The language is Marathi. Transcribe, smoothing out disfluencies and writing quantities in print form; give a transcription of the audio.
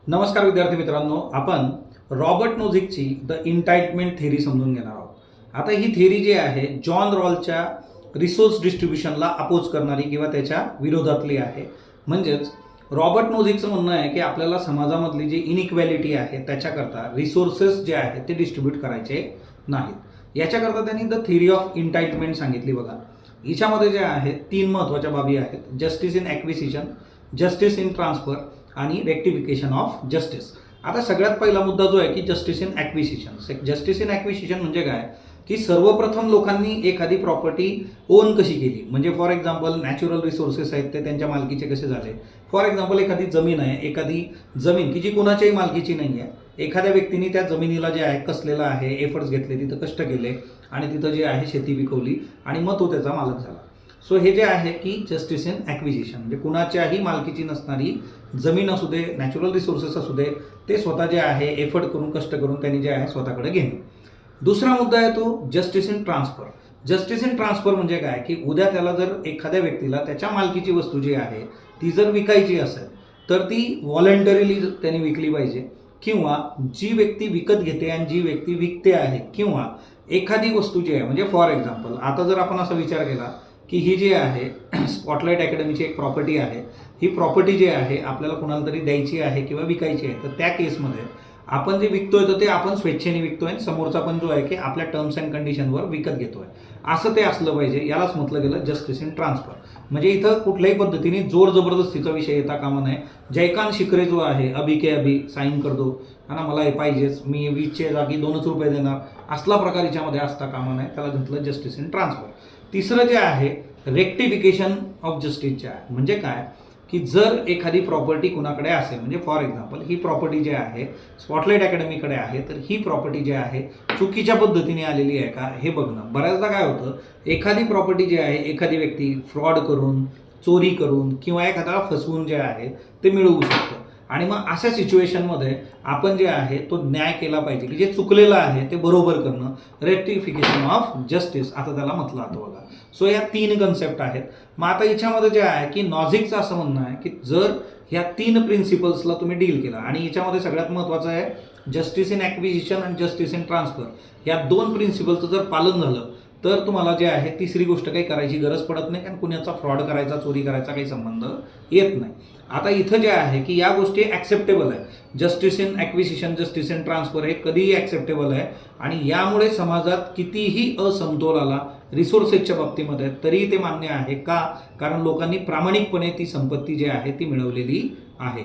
नमस्कार विद्यार्थी मित्रांनो, आपण रॉबर्ट नोझिकची द इंटाइटमेंट थेरी समजून घेणार आहोत. आता ही थेरी जी आहे जॉन रॉलच्या रिसोर्स डिस्ट्रीब्युशनला अपोज करणारी किंवा त्याच्या विरोधातली आहे. म्हणजेच रॉबर्ट नोझिकचं म्हणणं आहे की आपल्याला समाजामधली जी इनइक्वॅलिटी आहे त्याच्याकरता रिसोर्सेस जे आहेत ते डिस्ट्रीब्यूट करायचे नाहीत. याच्याकरता त्यांनी द थेरी ऑफ इंटाइटमेंट सांगितली. बघा, हिच्यामध्ये जे आहे 3 महत्त्वाच्या बाबी आहेत: justice in acquisition, justice in transfer आणि रेक्टिफिकेशन ऑफ जस्टिस. आता सगळ्यात पहिला मुद्दा जो आहे की justice in acquisition. Justice in acquisition म्हणजे काय की सर्वप्रथम लोकांनी एखादी प्रॉपर्टी ओन कशी केली. म्हणजे फॉर एक्झाम्पल नॅचरल रिसोर्सेस आहेत ते त्यांच्या मालकीचे कसे झाले. फॉर एक्झाम्पल एखादी जमीन आहे, एखादी जमीन की जी कुणाच्याही मालकीची नाही आहे, एखाद्या व्यक्तीने त्या जमिनीला जे आहे कसलेलं आहे, एफर्ट्स घेतले, तिथं कष्ट केले आणि तिथं जे आहे शेती पिकवली आणि मग तो त्याचा मालक झाला. सो हे जे आहे की जस्टिस इन ॲक्विजिशन म्हणजे कुणाच्याही मालकीची नसणारी जमीन असू दे, नॅचरल रिसोर्सेस असू दे, ते स्वतः जे आहे एफर्ट करून कष्ट करून त्यांनी जे आहे स्वतःकडे घेणे. दुसरा मुद्दा आहे तो justice in transfer. Justice in transfer म्हणजे काय की उद्या त्याला जर एखाद्या व्यक्तीला त्याच्या मालकीची वस्तू जी आहे ती जर विकायची असेल तर ती व्हॉलंटरीली त्यांनी विकली पाहिजे, किंवा जी व्यक्ती विकत घेते आणि जी व्यक्ती विकते आहे, किंवा एखादी वस्तू जी आहे म्हणजे फॉर एक्झाम्पल आता जर आपण असा विचार केला की ही जी आहे स्पॉटलाइट अकॅडमीची एक प्रॉपर्टी आहे, ही प्रॉपर्टी जी आहे आपल्याला कुणाला तरी द्यायची आहे किंवा विकायची आहे, तर त्या केसमध्ये आपण जे विकतोय तर ते आपण स्वेच्छेने विकतोय आणि समोरचा पण जो आहे की आपल्या टर्म्स अँड कंडिशनवर विकत घेतोय, असं ते असलं पाहिजे. यालाच म्हटलं गेलं जस्टिस इन ट्रान्सफर. म्हणजे इथं कुठल्याही पद्धतीने जोर जबरदस्तीचा विषय येता कामा नये. जयकांत शिकरे जो आहे अभी के अभी साईन कर दो, ना मला हे पाहिजेच, मी 20च्या जागी 2च रुपये देणार, असला प्रकार याच्यामध्ये असता कामा नये. त्याला घेतलं जस्टिस इन ट्रान्सफर. तिसरं जे आहे रेक्टिफिकेशन ऑफ जस्टिसचे आहे. म्हणजे काय की जर एखादी प्रॉपर्टी कुणाकडे असेल, म्हणजे फॉर एक्झाम्पल ही प्रॉपर्टी जी आहे स्पॉटलाइट अकॅडमीकडे आहे, तर ही प्रॉपर्टी जी आहे चुकीच्या पद्धतीने आलेली आहे का हे बघणं. बऱ्याचदा काय होतं, एखादी प्रॉपर्टी जी आहे एखादी व्यक्ती फ्रॉड करून, चोरी करून किंवा एखाद्याला फसवून जे आहे ते मिळवू शकतं. आणि मग अशा सिच्युएशनमध्ये आपण जे आहे तो न्याय केला पाहिजे की जे चुकलेलं आहे ते बरोबर करणं, रेक्टिफिकेशन ऑफ जस्टिस आता त्याला म्हटलं जातं. बघा, सो या 3 कन्सेप्ट आहेत. मग आता याच्यामध्ये जे आहे की नॉझिकचं असं म्हणणं आहे की जर ह्या 3 प्रिन्सिपल्सला तुम्ही डील केला आणि याच्यामध्ये सगळ्यात महत्त्वाचं आहे जस्टिस इन ॲक्विजिशन आणि जस्टिस इन ट्रान्सफर, या 2 प्रिन्सिपलचं जर पालन झालं तर तुम्हाला जे आहे तिसरी गोष्ट काही करायची गरज पडत नाही, कारण कुणाचा फ्रॉड करायचा, चोरी करायचा काही संबंध येत नाही. आता इथं जे आहे की या गोष्टी ॲक्सेप्टेबल आहे. Justice in acquisition, justice in transfer हे कधीही ॲक्सेप्टेबल आहे आणि यामुळे समाजात कितीही असमतोल आला रिसोर्सेसच्या बाबतीमध्ये तरीही ते मान्य आहे. का? कारण लोकांनी प्रामाणिकपणे ती संपत्ती जी आहे ती मिळवलेली आहे.